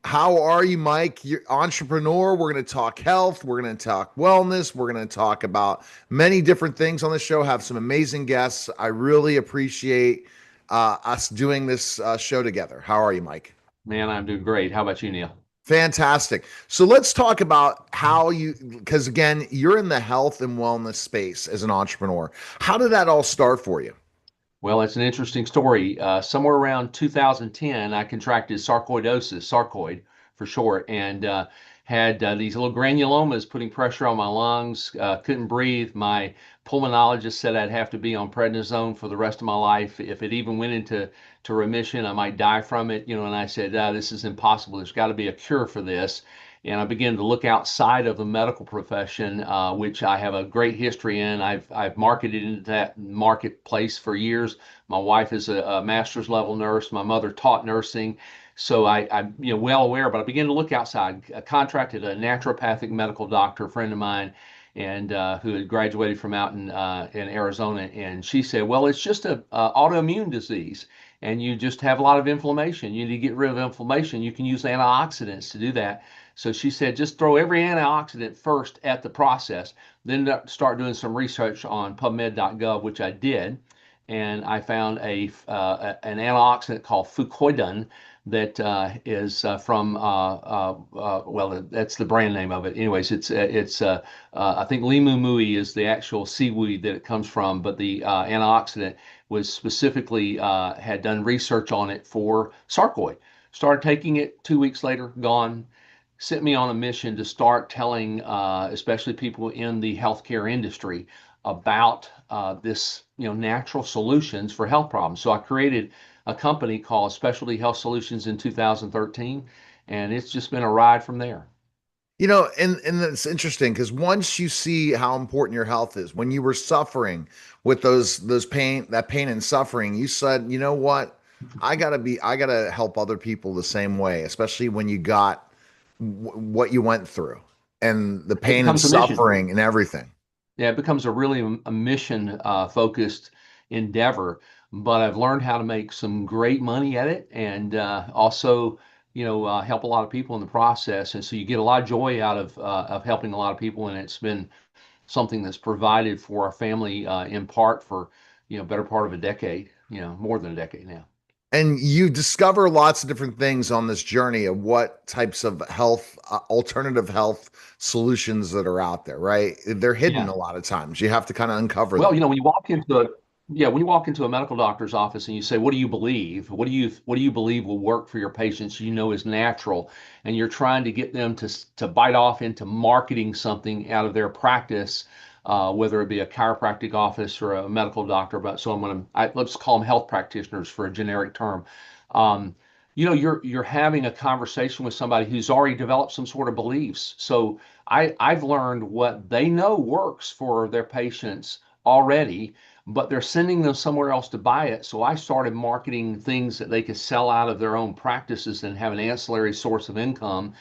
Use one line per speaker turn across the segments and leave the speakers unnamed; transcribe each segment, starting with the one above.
How are you, Mike? You're entrepreneur. We're going to talk health. We're going to talk wellness. We're going to talk about many different things on the show. Have some amazing guests. I really appreciate us doing this show together. How are you, Mike?
Man, I'm doing great. How about you, Neil?
Fantastic. So let's talk about how you, because again, you're in the health and wellness space as an entrepreneur. How did that all start for you?
Well, it's an interesting story. Somewhere around 2010, I contracted sarcoidosis, sarcoid for short, and had these little granulomas putting pressure on my lungs. Couldn't breathe. My pulmonologist said I'd have to be on prednisone for the rest of my life. If it even went into remission, I might die from it. And I said, this is impossible. There's got to be a cure for this. And I began to look outside of the medical profession, which I have a great history in. I've marketed into that marketplace for years. My wife is a master's level nurse. My mother taught nursing, so I'm well aware. But I began to look outside. I contracted a naturopathic medical doctor, a friend of mine, and who had graduated from out in Arizona, and she said, "Well, it's just a autoimmune disease." And you just have a lot of inflammation. You need to get rid of inflammation. You can use antioxidants to do that. So she said, just throw every antioxidant first at the process, then start doing some research on PubMed.gov, which I did. And I found an antioxidant called fucoidin that is from well, that's the brand name of it. Anyways, it's I think limu mui is the actual seaweed that it comes from, but the antioxidant was specifically had done research on it for sarcoid. Started taking it 2 weeks later, gone. Sent me on a mission to start telling, especially people in the healthcare industry, about this, natural solutions for health problems. So I created a company called Specialty Health Solutions in 2013, and it's just been a ride from there.
And it's interesting because once you see how important your health is, when you were suffering with those pain and suffering, you said, you know what? I gotta help other people the same way, especially when you got what you went through and the
It
pain and
becomes a mission.
suffering and everything.
Yeah, it becomes a really a mission focused endeavor. But I've learned how to make some great money at it, and also, help a lot of people in the process. And so you get a lot of joy out of helping a lot of people, and it's been something that's provided for our family in part for better part of a decade, more than a decade now.
And you discover lots of different things on this journey of what types of health, alternative health solutions that are out there, right? They're hidden
Yeah.
a lot of times. You have to kind of uncover
Well,
them.
when you walk into a medical doctor's office and you say, "What do you believe? What do you believe will work for your patients? You know is natural," and you're trying to get them to bite off into marketing something out of their practice, whether it be a chiropractic office or a medical doctor. But so let's call them health practitioners for a generic term. Um, you're having a conversation with somebody who's already developed some sort of beliefs. So I've learned what they know works for their patients already, but they're sending them somewhere else to buy it. So I started marketing things that they could sell out of their own practices and have an ancillary source of income.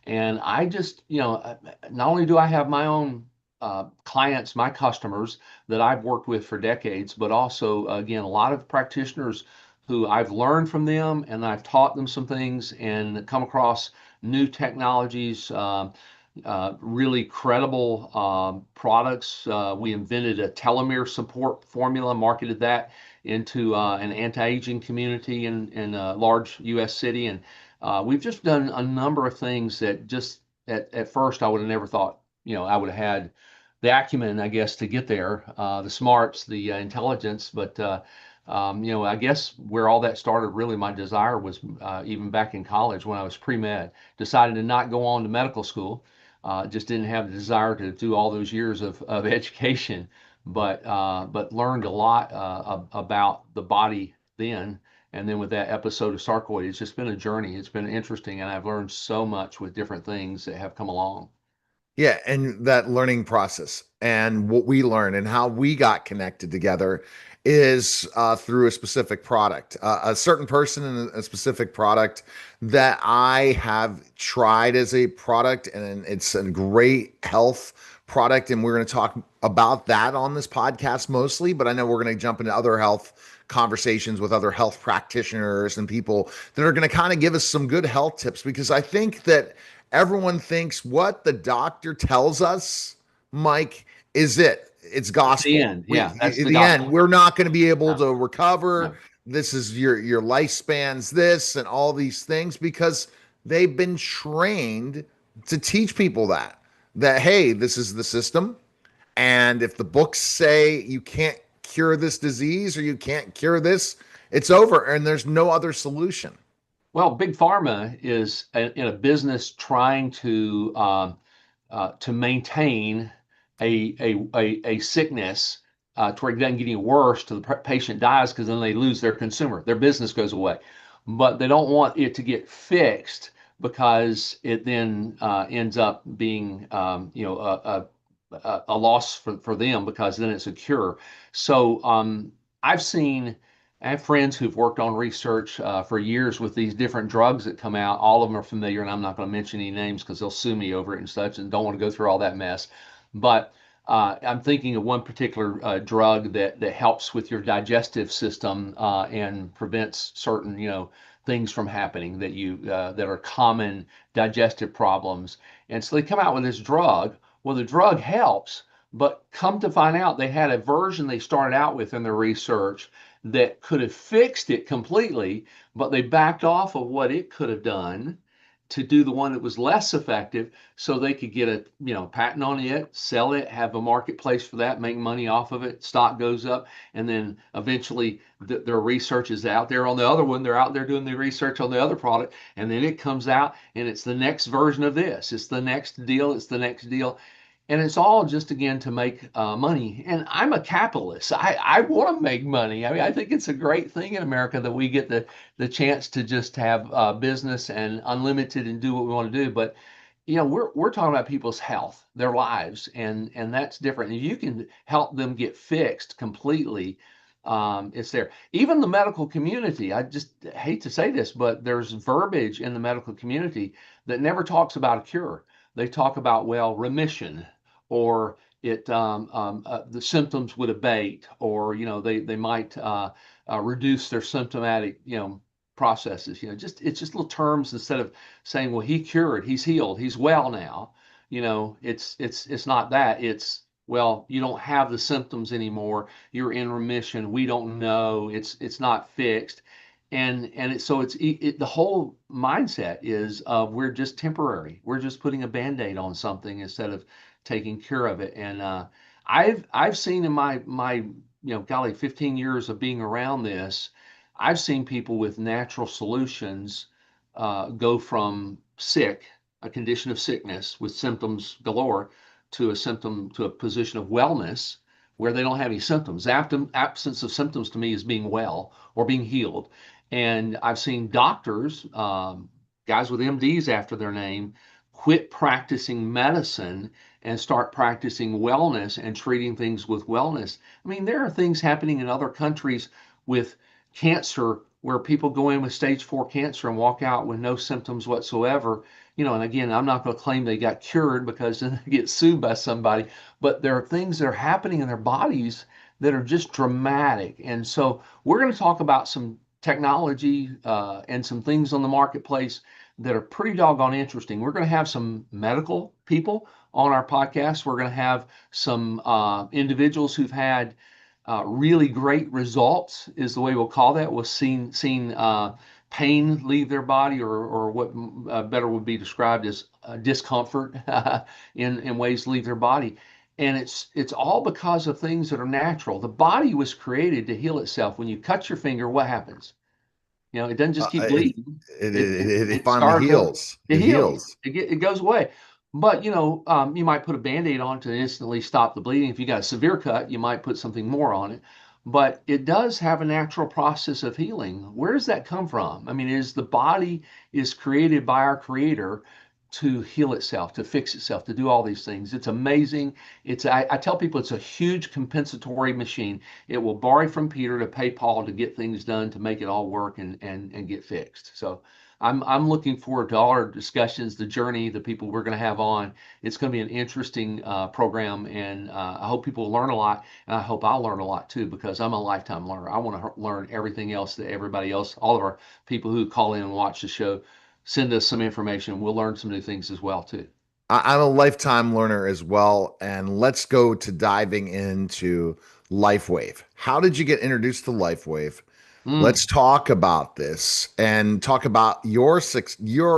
And I just, not only do I have my own clients, my customers that I've worked with for decades, but also, again, a lot of practitioners who I've learned from them and I've taught them some things and come across new technologies. Really credible products. We invented a telomere support formula, marketed that into an anti-aging community in a large U.S. city, and we've just done a number of things that just at first I would have never thought. I would have had the acumen, I guess, to get there, the smarts, the intelligence, but. I guess where all that started, really, my desire was even back in college when I was pre-med, decided to not go on to medical school, just didn't have the desire to do all those years of education, but learned a lot about the body then. And then with that episode of sarcoid, it's just been a journey. It's been interesting, and I've learned so much with different things that have come along.
Yeah, and that learning process and what we learn and how we got connected together is through a specific product, a certain person in a specific product that I have tried as a product, and it's a great health product. And we're going to talk about that on this podcast mostly, but I know we're going to jump into other health conversations with other health practitioners and people that are going to kind of give us some good health tips, because I think that everyone thinks what the doctor tells us, Mike, is it. It's
It's the
gospel.
end.
We
Yeah, that's
in
the
the end,
gospel.
we're not going to be able
No,
to recover.
no.
This is your lifespan's this and all these things, because they've been trained to teach people that hey, this is the system, and if the books say you can't cure this disease or you can't cure this, it's over and there's no other solution.
Well, big pharma is in a business trying to maintain a sickness to where it doesn't get any worse to the patient dies, because then they lose their consumer, their business goes away. But they don't want it to get fixed, because it then ends up being a loss for them, because then it's a cure. So I've seen. I have friends who've worked on research for years with these different drugs that come out. All of them are familiar, and I'm not going to mention any names because they'll sue me over it and such, and don't want to go through all that mess. But I'm thinking of one particular drug that helps with your digestive system and prevents certain, things from happening that are common digestive problems. And so they come out with this drug. Well, the drug helps, but come to find out, they had a version they started out with in their research that could have fixed it completely, but they backed off of what it could have done to do the one that was less effective, so they could get a patent on it, sell it, have a marketplace for that, make money off of it, stock goes up, and then eventually their research is out there on the other one. They're out there doing the research on the other product, and then it comes out and it's the next version of this. It's the next deal. It's the next deal. And it's all just again to make money. And I'm a capitalist. I want to make money. I mean, I think it's a great thing in America that we get the chance to just have business and unlimited and do what we want to do. But we're talking about people's health, their lives, and that's different. And you can help them get fixed completely. It's there. Even the medical community. I just hate to say this, but there's verbiage in the medical community that never talks about a cure. They talk about, well, remission, or the symptoms would abate, or they might reduce their symptomatic processes. Just it's just little terms, instead of saying, well, he cured, he's healed, he's well now. It's not that. It's, well, you don't have the symptoms anymore, you're in remission, we don't know, it's not fixed. So the whole mindset is we're just temporary. We're just putting a band-aid on something instead of taking care of it. And I've seen in my golly, 15 years of being around this, I've seen people with natural solutions go from a condition of sickness with symptoms galore, to a position of wellness where they don't have any symptoms. Absence of symptoms to me is being well or being healed. And I've seen doctors, guys with MDs after their name, quit practicing medicine and start practicing wellness and treating things with wellness. I mean, there are things happening in other countries with cancer where people go in with stage 4 cancer and walk out with no symptoms whatsoever. And again, I'm not going to claim they got cured, because then they get sued by somebody, but there are things that are happening in their bodies that are just dramatic. And so we're going to talk about some technology and some things on the marketplace that are pretty doggone interesting. We're going to have some medical people on our podcast. We're going to have some individuals who've had really great results, is the way we'll call that. We've seen pain leave their body, or what better would be described as discomfort in ways leave their body. And it's all because of things that are natural. The body was created to heal itself. When you cut your finger, what happens? It doesn't just keep
It,
bleeding.
it
It
it
it,
it
it
finally
starts to
heals.
it
It
heals.
heals.
It goes away. But you might put a Band-Aid on to instantly stop the bleeding. If you got a severe cut, you might put something more on it. But it does have a natural process of healing. Where does that come from? I mean, is the body is created by our Creator to heal itself, to fix itself, to do all these things. It's amazing. I tell people it's a huge compensatory machine. It will borrow from Peter to pay Paul to get things done, to make it all work and get fixed. So I'm looking forward to all our discussions, the journey, the people we're going to have on. It's going to be an interesting program, and I hope people learn a lot, and I hope I'll learn a lot too, because I'm a lifetime learner. I want to learn everything else that everybody else, all of our people who call in and watch the show, send us some information. We'll learn some new things as well too.
I'm a lifetime learner as well. And let's go to diving into LifeWave. How did you get introduced to LifeWave?
Mm.
Let's talk about this and talk about your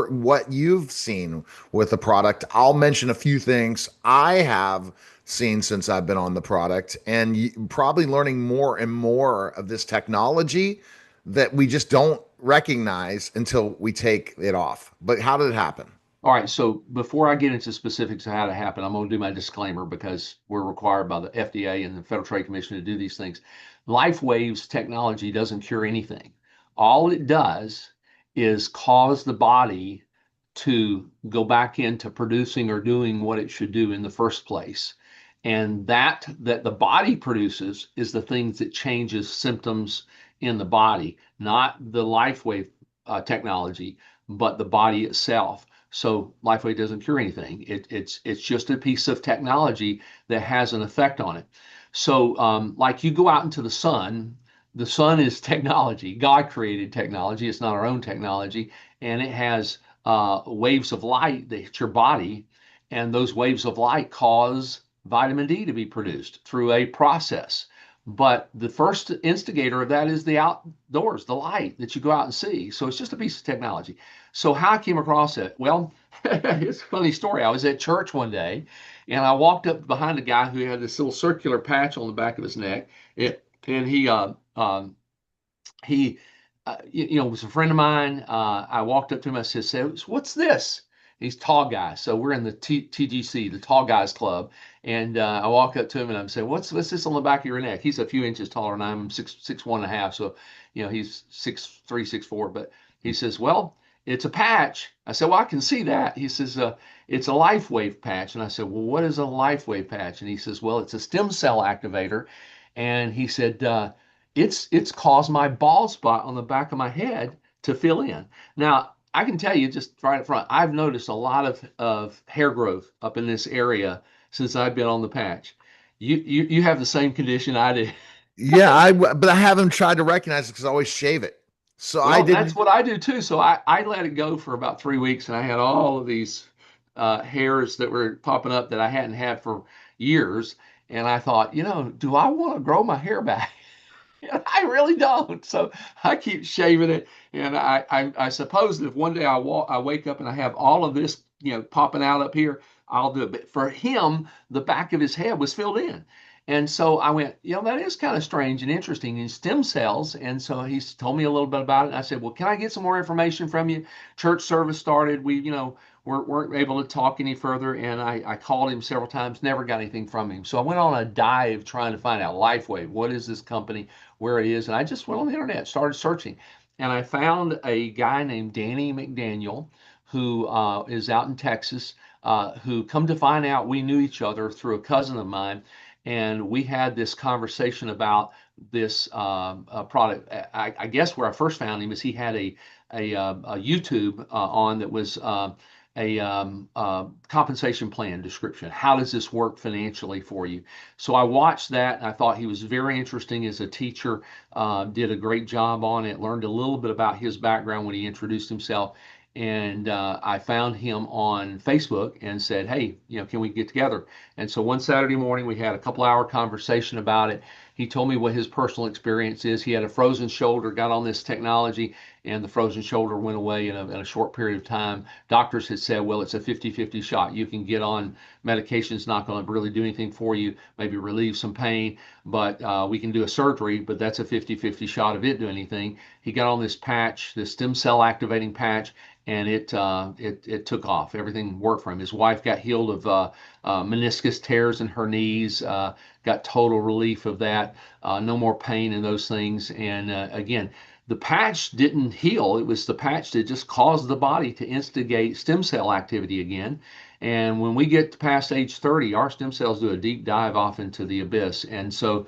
what you've seen with the product. I'll mention a few things I have seen since I've been on the product, and probably learning more and more of this technology that we just don't recognize until we take it off. But how did it happen?
All right, so before I get into specifics of how to happen, I'm going to do my disclaimer because we're required by the FDA and the Federal Trade Commission to do these things. LifeWave's technology doesn't cure anything. All it does is cause the body to go back into producing or doing what it should do in the first place. And that the body produces is the things that changes symptoms in the body, not the LifeWave technology, but the body itself. So LifeWave doesn't cure anything. It's just a piece of technology that has an effect on it. So like you go out into the sun is technology. God created technology. It's not our own technology, and it has waves of light that hit your body, and those waves of light cause vitamin D to be produced through a process. But the first instigator of that is the outdoors, the light that you go out and see. So it's just a piece of technology. So how I came across it? Well, it's a funny story. I was at church one day, and I walked up behind a guy who had this little circular patch on the back of his neck. And he was a friend of mine. I walked up to him. I said, "What's this?" He's a tall guy. So we're in the TGC, the Tall Guys Club. And I walk up to him and I'm saying, "What's this on the back of your neck?" He's a few inches taller than I am. I'm 6'1.5". So, he's 6'3", 6'4". But he says, "Well, it's a patch." I said, "Well, I can see that." He says, "It's a LifeWave patch." And I said, "Well, what is a LifeWave patch?" And he says, "Well, it's a stem cell activator." And he said, it's caused my bald spot on the back of my head to fill in. Now, I can tell you just right up front, I've noticed a lot of hair growth up in this area since I've been on the patch. You have the same condition I do.
Yeah, but I haven't tried to recognize it because I always shave it. So I
Well, that's
didn't.
what I do too. So I let it go for about 3 weeks, and I had all of these hairs that were popping up that I hadn't had for years. And I thought, do I want to grow my hair back? And I really don't. So I keep shaving it. And I suppose that if one day I wake up and I have all of this, popping out up here, I'll do it. But for him, the back of his head was filled in. And so I went, that is kind of strange and interesting in stem cells. And so he's told me a little bit about it. And I said, well, can I get some more information from you? Church service started. We, weren't able to talk any further. And I called him several times, never got anything from him. So I went on a dive trying to find out LifeWave. What is this company? Where it is? And I just went on the internet, started searching. And I found a guy named Danny McDaniel who is out in Texas, who come to find out we knew each other through a cousin of mine. And we had this conversation about this product. I guess where I first found him is he had a YouTube on that was a compensation plan description. How does this work financially for you? So I watched that and I thought he was very interesting as a teacher, did a great job on it, learned a little bit about his background when he introduced himself. And I found him on Facebook and said, "Hey, can we get together?" And so one Saturday morning, we had a couple-hour conversation about it. He told me what his personal experience is. He had a frozen shoulder, got on this technology, and the frozen shoulder went away in a short period of time. Doctors had said, well, it's a 50-50 shot. You can get on medications, not going to really do anything for you, maybe relieve some pain, but we can do a surgery, but that's a 50-50 shot of it doing anything. He got on this patch, this stem cell activating patch, and it took off. Everything worked for him. His wife got healed of meniscus tears in her knees, got total relief of that, no more pain in those things. And again, the patch didn't heal. It was the patch that just caused the body to instigate stem cell activity again. And when we get past age 30, our stem cells do a deep dive off into the abyss. And so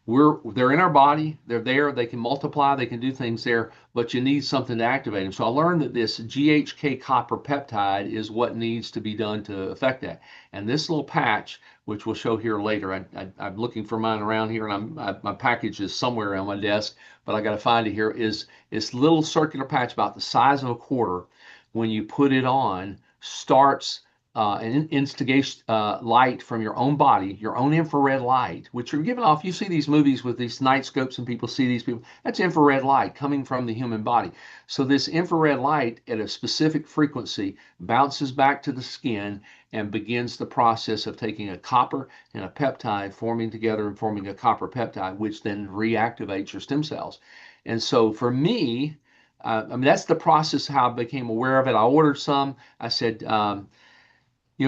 They're in our body, they're there, they can multiply, they can do things there, but you need something to activate them. So I learned that this GHK copper peptide is what needs to be done to affect that. And this little patch, which we'll show here later, I'm looking for mine around here, and my package is somewhere on my desk, but I got to find it here. Is this little circular patch about the size of a quarter? When you put it on, starts an instigation light from your own body, your own infrared light, which you're giving off. You see these movies with these night scopes and people see these people. That's infrared light coming from the human body. So this infrared light at a specific frequency bounces back to the skin and begins the process of taking a copper and a peptide, forming together and forming a copper peptide, which then reactivates your stem cells. And so for me, I mean, that's the process how I became aware of it. I ordered some. I said,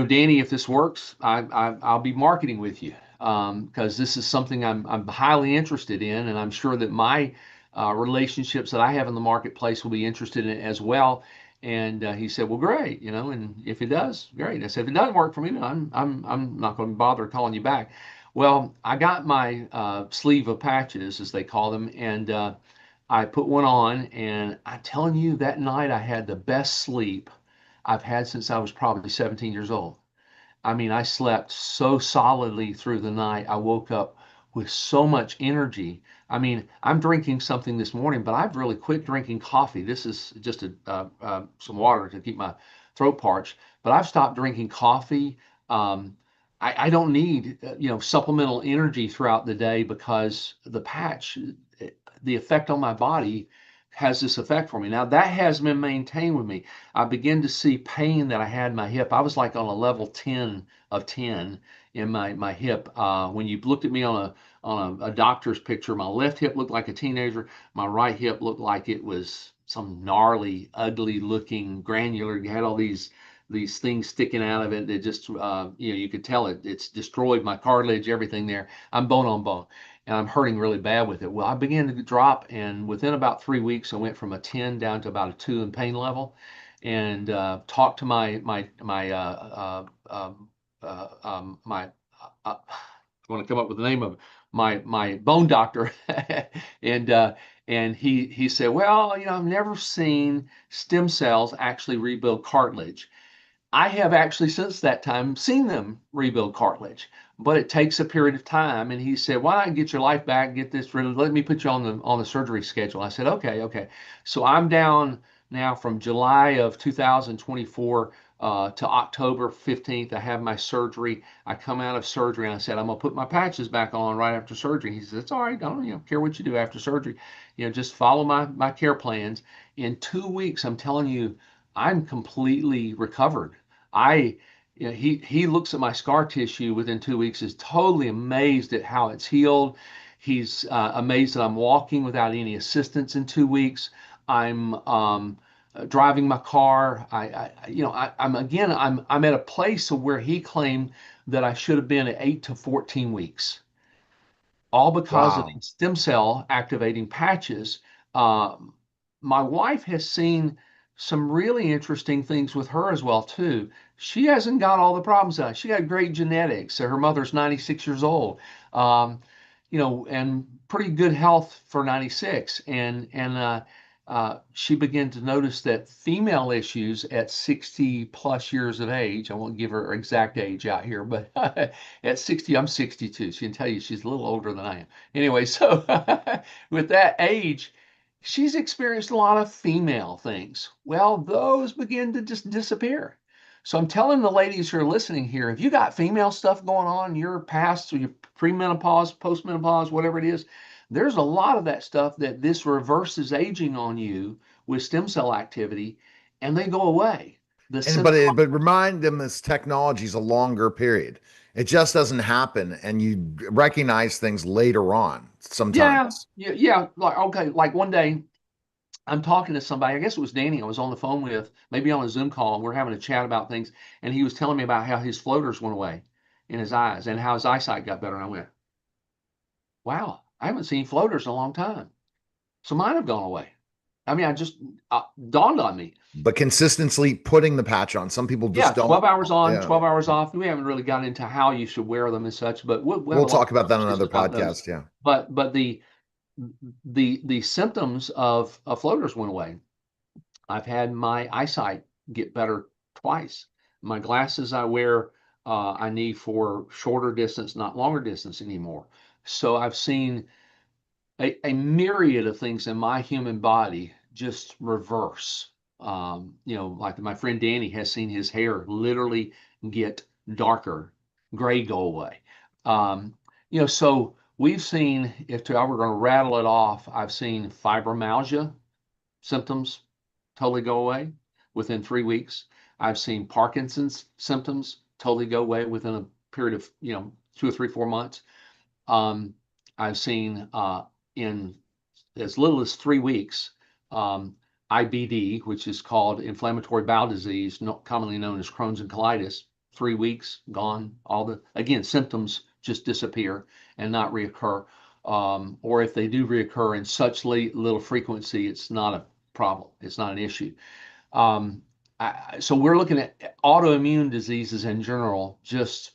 Danny, if this works, I'll be marketing with you because this is something I'm highly interested in, and I'm sure that my relationships that I have in the marketplace will be interested in it as well. And he said, "Well, great, and if it does, great." I said, "If it doesn't work for me, I'm not going to bother calling you back." Well, I got my sleeve of patches, as they call them, and I put one on, and I'm telling you, that night I had the best sleep I've had since I was probably 17 years old. I mean, I slept so solidly through the night. I woke up with so much energy. I mean, I'm drinking something this morning, but I've really quit drinking coffee. This is just some water to keep my throat parched, but I've stopped drinking coffee. Um, I don't need, supplemental energy throughout the day because the patch, the effect on my body has this effect for me. Now that has been maintained with me. I begin to see pain that I had in my hip. I was like on a level 10 of 10 in my hip. When you looked at me on a doctor's picture, my left hip looked like a teenager. My right hip looked like it was some gnarly, ugly looking granular. You had all these things sticking out of it that just you could tell it's destroyed my cartilage, everything there. I'm bone on bone, and I'm hurting really bad with it. Well, I began to drop, and within about 3 weeks, I went from a 10 down to about a 2 in pain level, and talked to my I want to come up with the name of it, my bone doctor, and he said, well, I've never seen stem cells actually rebuild cartilage. I have actually since that time seen them rebuild cartilage, but it takes a period of time. And he said, "Why not get your life back? Get this really. Let me put you on the surgery schedule." I said, "Okay, okay." So I'm down now from July of 2024 to October 15th. I have my surgery. I come out of surgery and I said, "I'm gonna put my patches back on right after surgery." He said, "It's all right. I don't care what you do after surgery. Just follow my care plans." In 2 weeks, I'm telling you, I'm completely recovered. I, he looks at my scar tissue within 2 weeks, is totally amazed at how it's healed. He's amazed that I'm walking without any assistance in 2 weeks. I'm driving my car. I'm at a place where he claimed that I should have been at 8 to 14 weeks, all because of
Wow.
these stem cell activating patches. Um, my wife has seen some really interesting things with her as well too. She hasn't got all the problems out. She got great genetics. Her mother's 96 years old, um, and pretty good health for 96. And she began to notice that female issues at 60 plus years of age, I won't give her exact age out here, but at 60, I'm 62. She can tell you she's a little older than I am. Anyway, so with that age, she's experienced a lot of female things. Well, those begin to just disappear. So I'm telling the ladies who are listening here, if you got female stuff going on, your past or your premenopause, postmenopause, whatever it is, there's a lot of that stuff that this reverses aging on you with stem cell activity, and they go away. The
And
symptom,
but remind them this technology is a longer period. It just doesn't happen, and you recognize things later on
yeah,
sometimes.
yeah, yeah. Like okay, like one day I'm talking to somebody, I guess it was Danny, I was on the phone with, maybe on a Zoom call, and we're having a chat about things, and he was telling me about how his floaters went away in his eyes and how his eyesight got better. And I went, wow, I haven't seen floaters in a long time. So mine have gone away. I mean, I just dawned on me.
But consistently putting the patch on. Some people
Yeah,
just don't.
12 hours on,
Yeah.
12 hours off. We haven't really gotten into how you should wear them and such, but we'll have
We'll
a lot
talk
of
about that on
conversations
another
about those.
podcast. Yeah.
But the symptoms of floaters went away. I've had my eyesight get better twice. My glasses I wear, I need for shorter distance, not longer distance anymore. So I've seen a myriad of things in my human body just reverse. Like my friend Danny has seen his hair literally get darker, gray go away. So we've seen, if I were going to rattle it off, I've seen fibromyalgia symptoms totally go away within 3 weeks. I've seen Parkinson's symptoms totally go away within a period of 2 or 3, 4 months. Um, I've seen in as little as 3 weeks IBD, which is called inflammatory bowel disease, commonly known as Crohn's and colitis. 3 weeks gone. All the again symptoms just disappear and not reoccur. Or if they do reoccur in such little frequency, it's not a problem. It's not an issue. Um, so we're looking at autoimmune diseases in general, just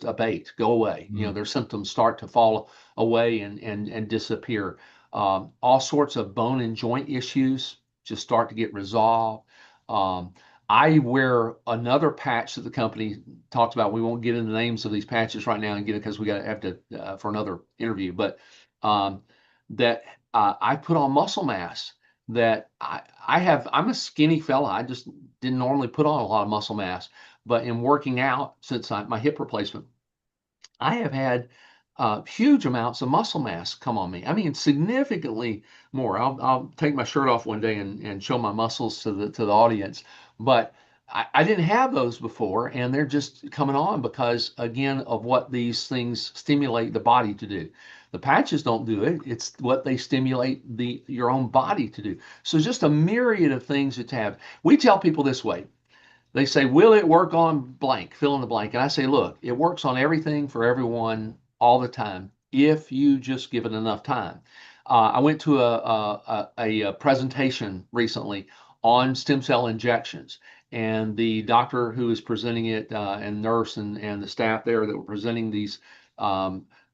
abate, go away.
Mhm.
Their symptoms start to fall away and disappear. All sorts of bone and joint issues just start to get resolved. Um, I wear another patch that the company talks about. We won't get into the names of these patches right now and get it because we got to have to for another interview. But um, that I put on muscle mass. That I'm a skinny fella. I just didn't normally put on a lot of muscle mass, but in working out since my hip replacement, I have had huge amounts of muscle mass come on me. I mean, significantly more. I'll take my shirt off one day and show my muscles to the audience. But I didn't have those before, and they're just coming on because, again, of what these things stimulate the body to do. The patches don't do it. It's what they stimulate your own body to do. So just a myriad of things that have. We tell people this way. They say, will it work on blank? Fill in the blank. And I say, look, it works on everything for everyone all the time if you just give it enough time. I went to a presentation recently on stem cell injections, and the doctor who was presenting it and nurse and the staff there that were presenting these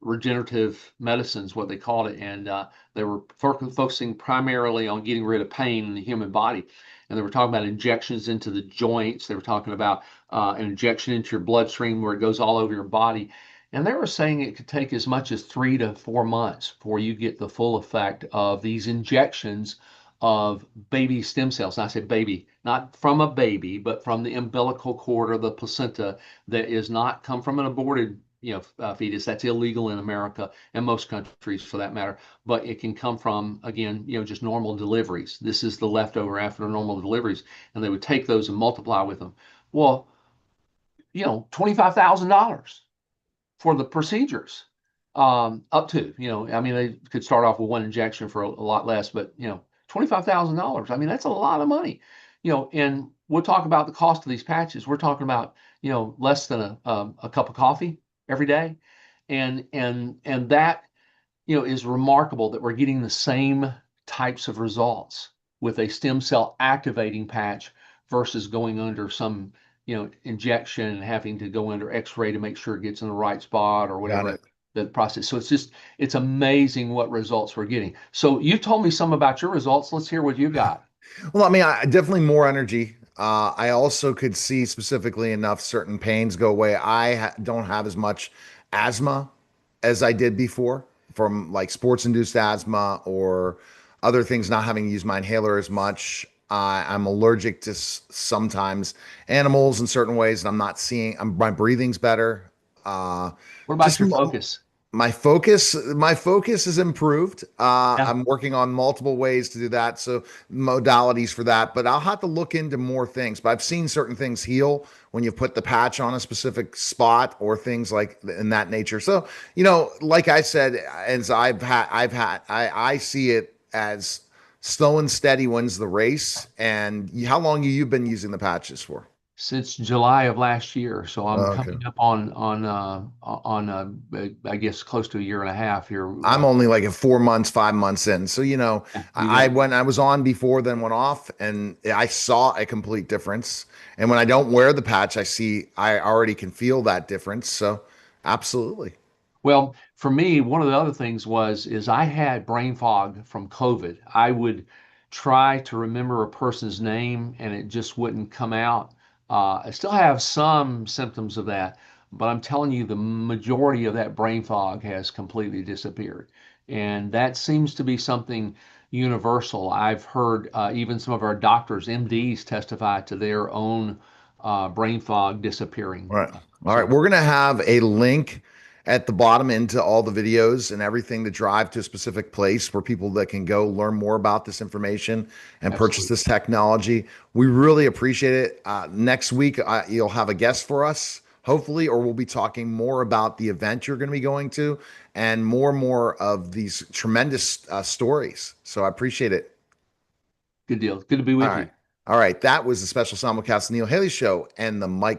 regenerative medicines, what they called it, and they were focusing primarily on getting rid of pain in the human body, and they were talking about injections into the joints. They were talking about an injection into your bloodstream where it goes all over your body. And they were saying it could take as much as 3 to 4 months before you get the full effect of these injections of baby stem cells. And I say baby, not from a baby, but from the umbilical cord or the placenta that is not come from an aborted fetus. That's illegal in America and most countries for that matter, but it can come from, again, just normal deliveries. This is the leftover after normal deliveries, and they would take those and multiply with them. Well, $25,000 for the procedures, up to, I mean, they could start off with one injection for a lot less, but, $25,000. I mean, that's a lot of money, and we'll talk about the cost of these patches. We're talking about, less than a cup of coffee every day. And that is remarkable that we're getting the same types of results with a stem cell activating patch versus going under some, injection and having to go under X-ray to make sure it gets in the right spot or
Got
whatever
it.
the process. So it's amazing what results we're getting. So you told me some about your results. Let's hear what you got.
Well, I mean, I definitely more energy. I also could see specifically enough certain pains go away. Don't have as much asthma as I did before from like sports induced asthma or other things, not having used my inhaler as much. I'm allergic to sometimes animals in certain ways, and my breathing's better. Uh,
What about
just
your focus?
my focus is improved.
Yeah.
I'm working on multiple ways to do that, so modalities for that, but I'll have to look into more things. But I've seen certain things heal when you put the patch on a specific spot or things like in that nature. So, like I said, as I see it as slow and steady wins the race. And how long have you been using the patches for?
since July of last year. So I'm
Okay.
coming up I guess close to a year and a half here.
I'm only like at 4 months, 5 months in. So,
Yeah, you
I
got
when I was on before, then went off, and I saw a complete difference. And when I don't wear the patch, I already can feel that difference. So, absolutely.
Well, for me, one of the other things is I had brain fog from COVID. I would try to remember a person's name and it just wouldn't come out. I still have some symptoms of that, but I'm telling you, the majority of that brain fog has completely disappeared. And that seems to be something universal. I've heard even some of our doctors, MDs, testify to their own brain fog disappearing.
All right. All right.
So,
We're going to have a link at the bottom into all the videos and everything that drive to a specific place where people that can go learn more about this information and purchase
absolutely.
this technology. We really appreciate it. Next week, you'll have a guest for us, hopefully, or we'll be talking more about the event you're going to be going to and more of these tremendous stories. So I appreciate it.
Good deal. Good to be
All
with
right.
you.
All right. That was the special simulcast of Neil Haley Show and the Mike